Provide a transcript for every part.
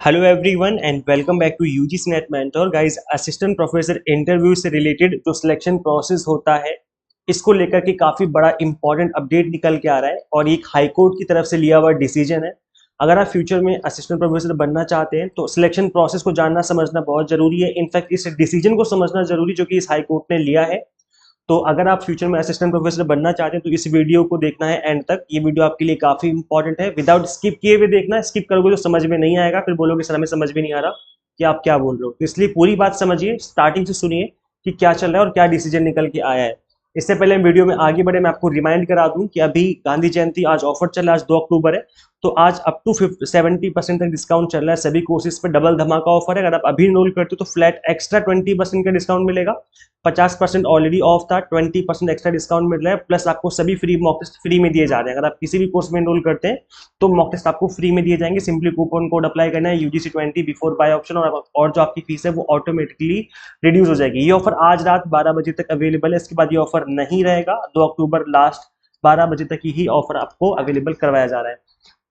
Hello everyone and welcome back to UGC NET mentor guys. Assistant professor interview से related जो selection process होता है, इसको लेकर के काफी बड़ा इंपॉर्टेंट अपडेट निकल के आ रहा है और एक हाई कोर्ट की तरफ से लिया हुआ डिसीजन है। अगर आप फ्यूचर में असिस्टेंट प्रोफेसर बनना चाहते हैं तो सिलेक्शन प्रोसेस को जानना समझना बहुत जरूरी है। इनफैक्ट इस डिसीजन को समझना जरूरी जो कि इस हाई कोर्ट ने लिया है। तो अगर आप फ्यूचर में असिस्टेंट प्रोफेसर बनना चाहते हैं तो इस वीडियो को देखना है एंड तक। ये वीडियो आपके लिए काफी इंपॉर्टेंट है, विदाउट स्किप किए हुए देखना है। स्किप करोगे तो समझ में नहीं आएगा, फिर बोलोगे सर हमें समझ में नहीं आ रहा कि आप क्या बोल रहे हो। तो इसलिए पूरी बात समझिए, स्टार्टिंग से सुनिए कि क्या चल रहा है और क्या डिसीजन निकल के आया है। इससे पहले हम वीडियो में आगे बढ़े, मैं आपको रिमाइंड करा दूं कि अभी गांधी जयंती आज ऑफर चल रहा है, आज 2 अक्टूबर है। तो आज अप टू 70% तक डिस्काउंट चल रहा है, सभी कोर्सेज पे डबल धमाका ऑफर है। अगर आप अभी इनरोल करते हो तो फ्लैट एक्स्ट्रा 20% का डिस्काउंट मिलेगा। 50% ऑलरेडी ऑफ था, 20% एक्स्ट्रा डिस्काउंट मिल रहा है। प्लस आपको सभी फ्री मॉक टेस्ट फ्री में दिए जा रहे हैं। अगर आप किसी भी कोर्स में इनरोल करते हैं तो मॉक टेस्ट आपको फ्री में दिए जाएंगे। सिंपली कूपन कोड अप्लाई करना है UGC20 बिफोर बाय ऑप्शन, और जो आपकी फीस है वो ऑटोमेटिकली रिड्यूस हो जाएगी। ये ऑफर आज रात 12 बजे तक अवेलेबल है, इसके बाद ये ऑफर नहीं रहेगा। 2 अक्टूबर लास्ट 12 बजे तक ही ऑफर आपको अवेलेबल करवाया जा रहा है।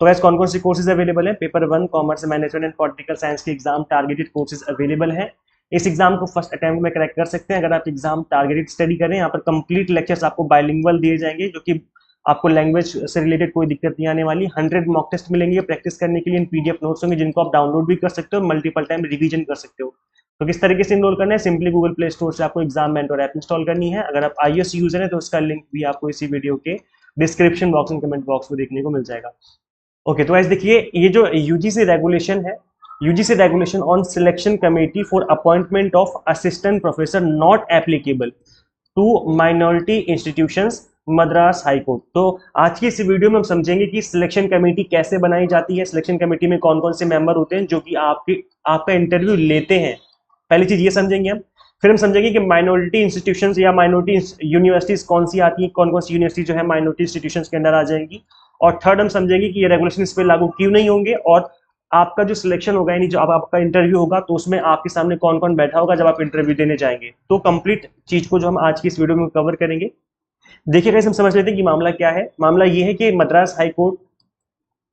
तो वैसे कौन कौन सी कोर्सेज अवेलेबल है? Paper 1 commerce management and political science के एग्जाम टारगेटेड कोर्सेज अवेलेबल है। इस एग्जाम को फर्स्ट अटेम्प्ट में क्रैक कर सकते हैं अगर आप एग्जाम टारगेटेड स्टडी करें। यहाँ पर कंप्लीट लेक्चर्स आपको बाइलिंगुअल दिए जाएंगे, जो कि आपको लैंग्वेज से रिलेटेड कोई दिक्कत नहीं आने वाली। 100 मॉक टेस्ट मिलेंगे प्रैक्टिस करने के लिए, इन PDF नोट्स होंगे जिनको आप डाउनलोड भी कर सकते हो, मल्टीपल टाइम रिवीजन कर सकते हो। तो किस तरीके से इनरोल करना है? सिंपली गूगल प्ले स्टोर से आपको एग्जाम मेंटर ऐप इंस्टॉल करनी है। अगर आप iOS यूजर है तो उसका लिंक भी आपको इसी वीडियो के description box and comment box में देखने को मिल जाएगा। ओके, तो ऐसे देखिए, ये जो यूजीसी रेगुलेशन है, UGC regulation on selection committee for appointment of assistant professor not applicable to minority institutions, Madras high court. तो आज की इस वीडियो में हम समझेंगे कि सिलेक्शन कमेटी कैसे बनाई जाती है, सिलेक्शन कमेटी में कौन कौन से मेंबर होते हैं जो कि आपका इंटरव्यू लेते हैं। पहली चीज ये समझेंगे हम। फिर हम समझेंगे कि माइनॉरिटी इंस्टीट्यूशंस या माइनॉरिटी यूनिवर्सिटीज कौन सी आती हैं, कौन कौन सी यूनिवर्सिटी जो है माइनॉरिटी इंस्टीट्यूशंस के अंदर आ जाएंगी। और थर्ड हम समझेंगे कि ये रेगुलेशन इस पर लागू क्यों नहीं होंगे, और आपका जो सिलेक्शन होगा यानी जो आपका इंटरव्यू होगा तो उसमें आपके सामने कौन कौन बैठा होगा जब आप इंटरव्यू देने जाएंगे। तो कंप्लीट चीज को जो हम आज की इस वीडियो में कवर करेंगे। देखिए गाइस, हम समझ लेते हैं कि मामला क्या है। मामला ये है कि Madras high court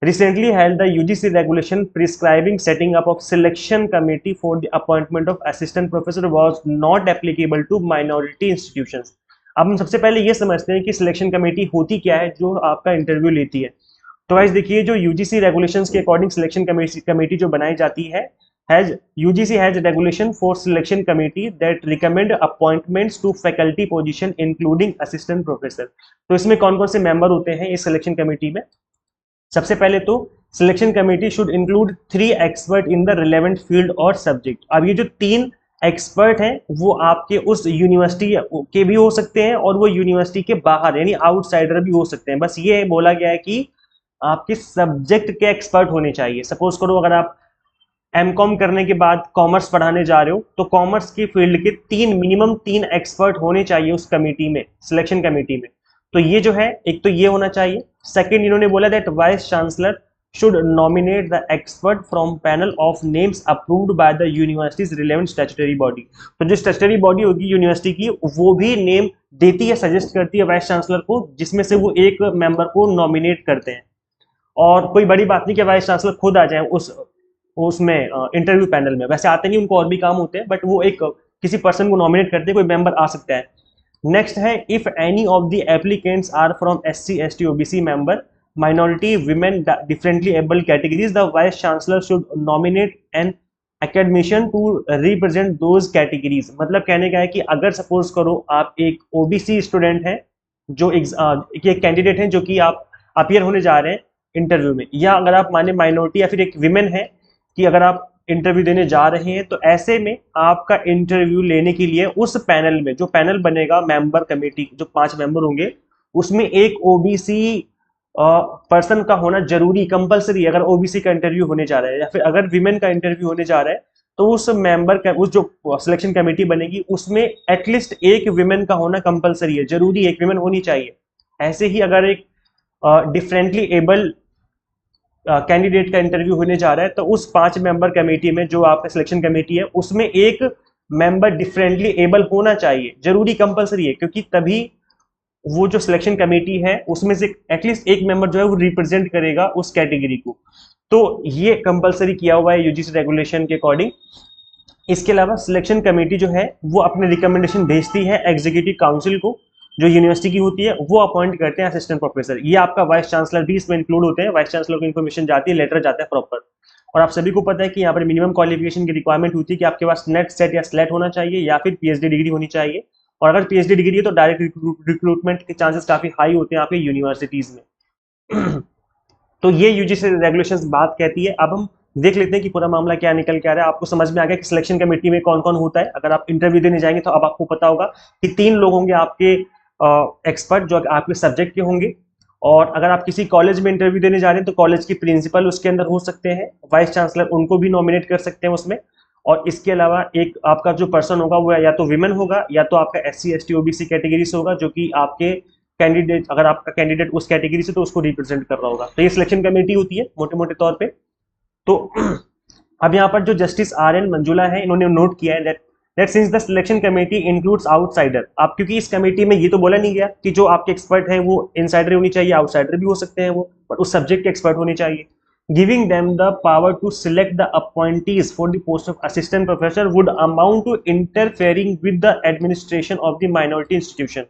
recently held the UGC regulation prescribing setting up of selection committee for the appointment of assistant professor was not applicable to minority institutions। अब हम सबसे पहले ये समझते हैं कि सिलेक्शन कमेटी होती क्या है जो आपका इंटरव्यू लेती है। तो गाइस देखिए, जो यूजीसी रेगुलेशंस के अकॉर्डिंग सिलेक्शन कमेटी जो बनाई जाती है, UGC has regulation for selection committee that recommend appointments to faculty position including assistant professor। तो इसमें कौन कौन से मेंबर होते हैं इस सिलेक्शन कमेटी में? सबसे पहले तो selection committee should include 3 expert in the relevant field और सब्जेक्ट। अब ये जो 3 एक्सपर्ट हैं वो आपके उस यूनिवर्सिटी के भी हो सकते हैं और वो यूनिवर्सिटी के बाहर यानी आउटसाइडर भी हो सकते हैं। बस ये बोला गया है कि आपके सब्जेक्ट के एक्सपर्ट होने चाहिए। सपोज करो अगर आप MCOM करने के बाद कॉमर्स पढ़ाने जा रहे हो तो कॉमर्स की फील्ड के मिनिमम 3 एक्सपर्ट होने चाहिए उस कमेटी में, सिलेक्शन कमेटी में। तो ये जो है, एक तो ये होना चाहिए। सेकंड, इन्होंने बोला that vice chancellor should nominate the expert from panel of names approved by the universities relevant statutory body. तो जो स्टैट्यूटरी बॉडी होगी यूनिवर्सिटी की, वो भी नेम देती है, सजेस्ट करती है वाइस चांसलर को, जिसमें से वो एक मेंबर को नॉमिनेट करते हैं। और कोई बड़ी बात नहीं कि वाइस चांसलर खुद आ जाए उसमें इंटरव्यू पैनल में। वैसे आते नहीं, उनको और भी काम होते हैं, बट वो एक किसी पर्सन को नॉमिनेट करते हैं, कोई मेंबर आ सकता है। नेक्स्ट है, if any of the applicants are from SC ST OBC member, minority, women, differently abled categories, the vice chancellor should nominate an academician to represent those categories. मतलब कहने का है कि अगर सपोज करो आप एक OBC स्टूडेंट हैं, जो एक कैंडिडेट हैं जो कि आप अपियर होने जा रहे हैं इंटरव्यू में, या अगर आप माने माइनॉरिटी या फिर एक विमेन है कि अगर आप इंटरव्यू देने जा रहे हैं, तो ऐसे में आपका इंटरव्यू लेने के लिए उस पैनल में, जो पैनल बनेगा मेंबर कमेटी, जो 5 मेंबर होंगे, उसमें एक OBC पर्सन का होना जरूरी, कंपलसरी। अगर OBC का इंटरव्यू होने जा रहा है या फिर अगर विमेन का इंटरव्यू होने जा रहा है, तो उस मेंबर का, उस जो सिलेक्शन कमेटी बनेगी उसमें एटलीस्ट एक विमेन का होना कंपलसरी है, जरूरी एक विमेन होनी चाहिए। ऐसे ही अगर एक डिफरेंटली एबल कैंडिडेट का इंटरव्यू होने जा रहा है, तो उस 5 मेंबर कमेटी में जो आपका सिलेक्शन कमेटी है उसमें एक मेंबर डिफरेंटली एबल होना चाहिए, जरूरी, कंपलसरी है, क्योंकि तभी वो जो सिलेक्शन कमेटी है उसमें से एटलीस्ट एक मेंबर जो है वो रिप्रेजेंट करेगा उस कैटेगरी को। तो ये कंपलसरी किया हुआ है यूजीसी रेगुलेशन के अकॉर्डिंग। इसके अलावा सिलेक्शन कमेटी जो है वो अपने रिकमेंडेशन भेजती है एग्जीक्यूटिव काउंसिल को, जो यूनिवर्सिटी की होती है, वो अपॉइंट करते हैं असिस्टेंट प्रोफेसर। ये आपका वाइस चांसलर भी इसमें इंक्लूड होते हैं, वाइस चांसलर को इन्फॉर्मेशन जाती है, लेटर जाता है प्रॉपर। और आप सभी को पता है कि यहाँ पर मिनिमम क्वालिफिकेशन की रिक्वायरमेंट होती है कि आपके पास नेट सेट या स्लेट होना चाहिए या फिर पीएचडी डिग्री होनी चाहिए। और अगर पीएचडी डिग्री है तो डायरेक्ट रिक्रूटमेंट के चांसेस काफी हाई होते हैं आपके यूनिवर्सिटीज में। तो ये यूजीसी रेगुलेशंस बात कहती है। अब हम देख लेते हैं कि पूरा मामला क्या निकल के आ रहा है। आपको समझ में आ गया कि सिलेक्शन कमेटी में कौन कौन होता है। अगर आप इंटरव्यू देने जाएंगे तो अब आपको पता होगा कि 3 लोग होंगे आपके एक्सपर्ट, जो आपके सब्जेक्ट के होंगे। और अगर आप किसी कॉलेज में इंटरव्यू देने जा रहे हैं तो कॉलेज की प्रिंसिपल उसके अंदर हो सकते हैं, वाइस चांसलर उनको भी नॉमिनेट कर सकते हैं उसमें। और इसके अलावा एक आपका जो पर्सन होगा वो या तो विमेन होगा या तो आपका SC ST OBC कैटेगरी से होगा, जो कि आपके कैंडिडेट, अगर आपका कैंडिडेट उस कैटेगरी से तो उसको रिप्रेजेंट कर रहा होगा। तो ये सिलेक्शन कमेटी होती है मोटे मोटे तौर पे। तो अब यहाँ पर जो जस्टिस RN मंजुला है, इन्होंने नोट किया है that since the selection committee includes outsider, आप क्योंकि इस कमेटी में ये तो बोला नहीं गया कि जो आपके एक्सपर्ट हैं वो इनसाइडर होनी चाहिए, आउटसाइडर भी हो सकते हैं वो, बट उस सब्जेक्ट के एक्सपर्ट होने चाहिए। Giving them the power to select the appointees for the post of assistant professor would amount to interfering with the administration of the minority institution.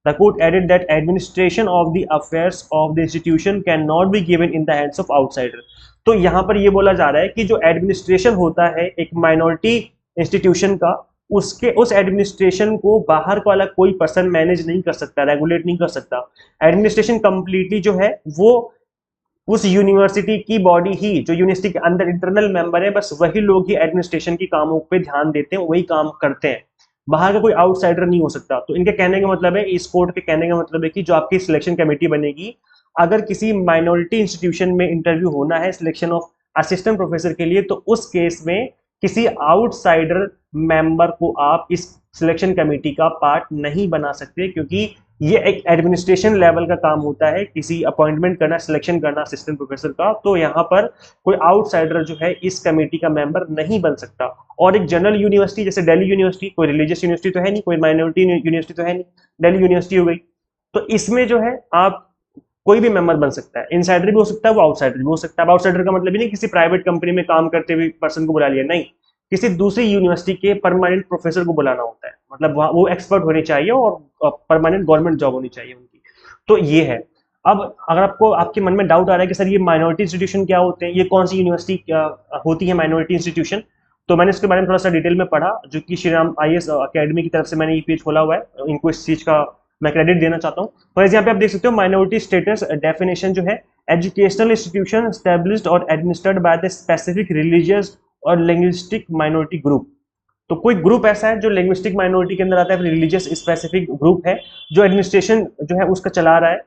The court added that administration of the affairs of the institution cannot be given in the hands of outsider। तो यहाँ पर ये बोला जा रहा है कि जो एडमिनिस्ट्रेशन होता है एक माइनॉरिटी इंस्टीट्यूशन का, उस एडमिनिस्ट्रेशन को बाहर वाला कोई पर्सन मैनेज नहीं कर सकता, रेगुलेट नहीं कर सकता। एडमिनिस्ट्रेशन कंप्लीटली जो है वो उस यूनिवर्सिटी की बॉडी ही, जो यूनिवर्सिटी के अंदर इंटरनल मेंबर है, बस वही लोग ही एडमिनिस्ट्रेशन के कामों पे ध्यान देते हैं, वही काम करते हैं। बाहर का कोई आउटसाइडर नहीं हो सकता। तो इनके कहने का मतलब है, इस कोर्ट के कहने का मतलब है कि जो आपकी सिलेक्शन कमेटी बनेगी, अगर किसी माइनॉरिटी इंस्टीट्यूशन में इंटरव्यू होना है सिलेक्शन ऑफ असिस्टेंट प्रोफेसर के लिए, तो उस केस में किसी आउटसाइडर मेंबर को आप इस सिलेक्शन कमेटी का पार्ट नहीं बना सकते, क्योंकि ये एक एडमिनिस्ट्रेशन लेवल का काम होता है, किसी अपॉइंटमेंट करना, सिलेक्शन करना असिस्टेंट प्रोफेसर का। तो यहाँ पर कोई आउटसाइडर जो है इस कमेटी का मेंबर नहीं बन सकता। और एक जनरल यूनिवर्सिटी जैसे दिल्ली यूनिवर्सिटी, कोई रिलीजियस यूनिवर्सिटी तो है नहीं, कोई माइनॉरिटी यूनिवर्सिटी तो है नहीं, दिल्ली यूनिवर्सिटी हो गई, तो इसमें जो है आप कोई भी मेंबर बन सकता है, इनसाइडर भी हो सकता है, वो आउटसाइडर भी हो सकता है। आउटसाइडर का मतलब ही नहीं किसी प्राइवेट कंपनी में काम करते हुए पर्सन को बुला लिया, नहीं, किसी दूसरी यूनिवर्सिटी के परमानेंट प्रोफेसर को बुलाना होता है, मतलब वहाँ वो एक्सपर्ट होने चाहिए और परमानेंट गवर्नमेंट जॉब होनी चाहिए उनकी। तो ये है। अब अगर आपको आपके मन में डाउट आ रहा है कि सर ये माइनॉरिटी इंस्टीट्यूशन क्या होते हैं, ये कौन सी यूनिवर्सिटी होती है माइनॉरिटी इंस्टीट्यूशन, तो मैंने इसके बारे में थोड़ा सा डिटेल में पढ़ा, जो कि श्री राम IAS अकेडमी की तरफ से मैंने ये पेज खोला हुआ है, इनको इस चीज का मैं क्रेडिट देना चाहता हूँ। तो यहाँ पे आप देख सकते हो माइनॉरिटी स्टेटस डेफिनेशन जो है, एजुकेशनल इंस्टीट्यूशन एस्टेब्लिश्ड और administered by the specific religious और लिंग्विस्टिक माइनॉरिटी ग्रुप। तो कोई ग्रुप ऐसा है जो लिंग्विस्टिक माइनॉरिटी के अंदर आता है, रिलीजियस स्पेसिफिक ग्रुप है जो एडमिनिस्ट्रेशन जो है उसका चला रहा है।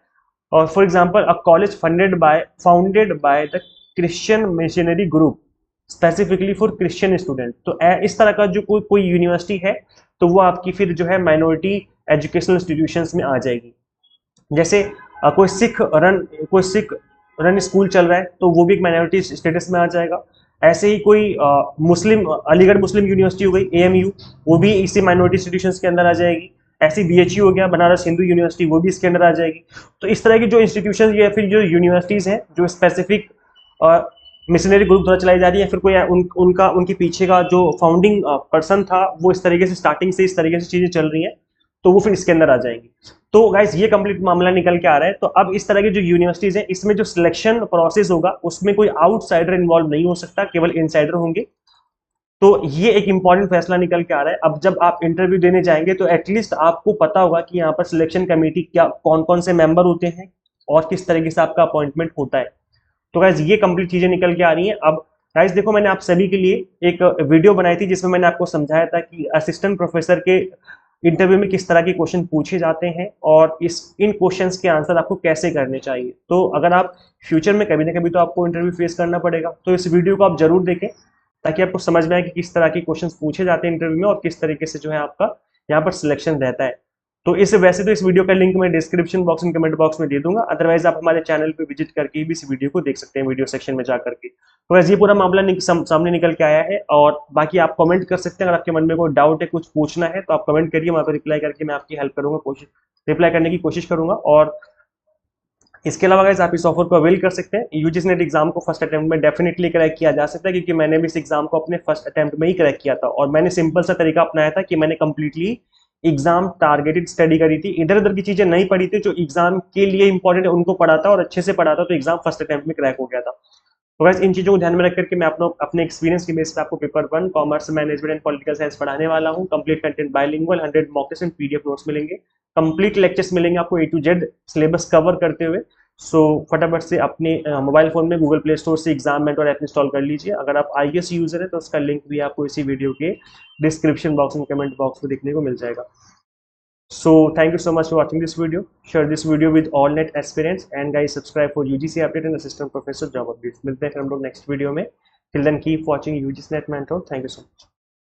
और for example a college founded by the Christian missionary group specifically for Christian student. तो इस तरह का जो कोई यूनिवर्सिटी है तो वो आपकी फिर जो है माइनॉरिटी एजुकेशनल इंस्टीट्यूशंस में आ जाएगी। जैसे कोई सिख रन स्कूल चल रहा है तो वो भी एक माइनॉरिटी स्टेटस में आ जाएगा। ऐसे ही कोई मुस्लिम अलीगढ़ मुस्लिम यूनिवर्सिटी हो गई AMU, वो भी इसी माइनॉरिटी इंस्टीट्यूशंस के अंदर आ जाएगी। ऐसी BHU हो गया बनारस हिंदू यूनिवर्सिटी, वो भी इसके अंदर आ जाएगी। तो इस तरह की जो इंस्टीट्यूशन या फिर जो यूनिवर्सिटीज हैं जो स्पेसिफिक मिशनरी ग्रुप द्वारा चलाई जा रही है, फिर कोई उनके पीछे का जो फाउंडिंग पर्सन था वो इस तरीके से स्टार्टिंग से इस तरीके से चीजें चल रही हैं, तो वो फिर इसके अंदर आ जाएंगी। तो गाइस ये कंप्लीट मामला निकल के आ रहा है। तो अब इस तरह की जो यूनिवर्सिटीज हैं इसमें जो सिलेक्शन प्रोसेस होगा उसमें कोई आउटसाइडर इन्वॉल्व नहीं हो सकता, केवल इनसाइडर होंगे। तो ये एक इंपॉर्टेंट फैसला निकल के आ रहा है। अब जब आप इंटरव्यू देने जाएंगे तो एटलीस्ट आपको पता होगा कि यहाँ पर सिलेक्शन कमेटी क्या कौन कौन से मेंबर होते हैं और किस तरीके से आपका अपॉइंटमेंट होता है। तो गाइस ये कंप्लीट चीजें निकल के आ रही हैं। अब गाइस देखो, मैंने आप सभी के लिए एक वीडियो बनाई थी जिसमें मैंने आपको समझाया था कि असिस्टेंट प्रोफेसर के इंटरव्यू में किस तरह के क्वेश्चन पूछे जाते हैं और इन क्वेश्चंस के आंसर आपको कैसे करने चाहिए। तो अगर आप फ्यूचर में कभी ना कभी तो आपको इंटरव्यू फेस करना पड़ेगा, तो इस वीडियो को आप जरूर देखें ताकि आपको समझ में आए कि किस तरह के क्वेश्चंस पूछे जाते हैं इंटरव्यू में और किस तरीके से जो है आपका यहाँ पर सिलेक्शन रहता है। तो वैसे तो इस वीडियो का लिंक मैं description box and comment box में दे दूंगा, अदरवाइज आप हमारे चैनल पे विजिट करके भी इस वीडियो को देख सकते हैं वीडियो सेक्शन में जाकर के। तो वैसे ये पूरा मामला सामने निकल के आया है। और बाकी आप कमेंट कर सकते हैं, अगर आपके मन में कोई डाउट है, कुछ पूछना है तो आप कमेंट करिए, वहाँ पर रिप्लाई करके मैं आपकी हेल्प करूंगा, रिप्लाई करने की कोशिश करूंगा। और इसके अलावा गाइस आप इस ऑफर को अवेल कर सकते हैं। यूजीसी नेट एग्जाम को फर्स्ट अटेम्प्ट में डेफिनेटली क्रैक किया जा सकता है, क्योंकि मैंने भी इस एग्जाम को अपने फर्स्ट अटेम्प्ट में ही क्रैक किया था, और मैंने सिंपल सा तरीका अपनाया था कि मैंने कंप्लीटली एग्जाम टारगेटेड स्टडी करी थी, इधर उधर की चीजें नहीं पढ़ी थी, जो एग्जाम के लिए इंपॉर्टेंट है उनको पढ़ा था और अच्छे से पढ़ा था, तो एग्जाम फर्स्ट अटेम्प्ट में क्रैक हो गया था। तो गाइस इन चीजों को ध्यान में रख करके मैं अपने एक्सपीरियंस की बेस पे आपको paper 1 commerce management and political science पढ़ाने वाला हूँ। Complete content bilingual, 100 mock test and PDF notes मिलेंगे, कंप्लीट लेक्चर्स मिलेंगे आपको A to Z syllabus cover करते हुए। सो फटाफट से अपने मोबाइल फोन में गूगल प्ले स्टोर से एग्जाम मेंटर ऐप इंस्टॉल कर लीजिए। अगर आप आईएएस यूजर है तो उसका लिंक भी आपको इसी वीडियो के डिस्क्रिप्शन बॉक्स में कमेंट बॉक्स में देखने को मिल जाएगा। So thank you so much for watching this video. Share this video with all net aspirants, and guys subscribe for UGC update and assistant professor job updates. मिलते हैं फिर हम लोग नेक्स्ट वीडियो में. Till then keep watching UGC Net Mentor. Thank you so much.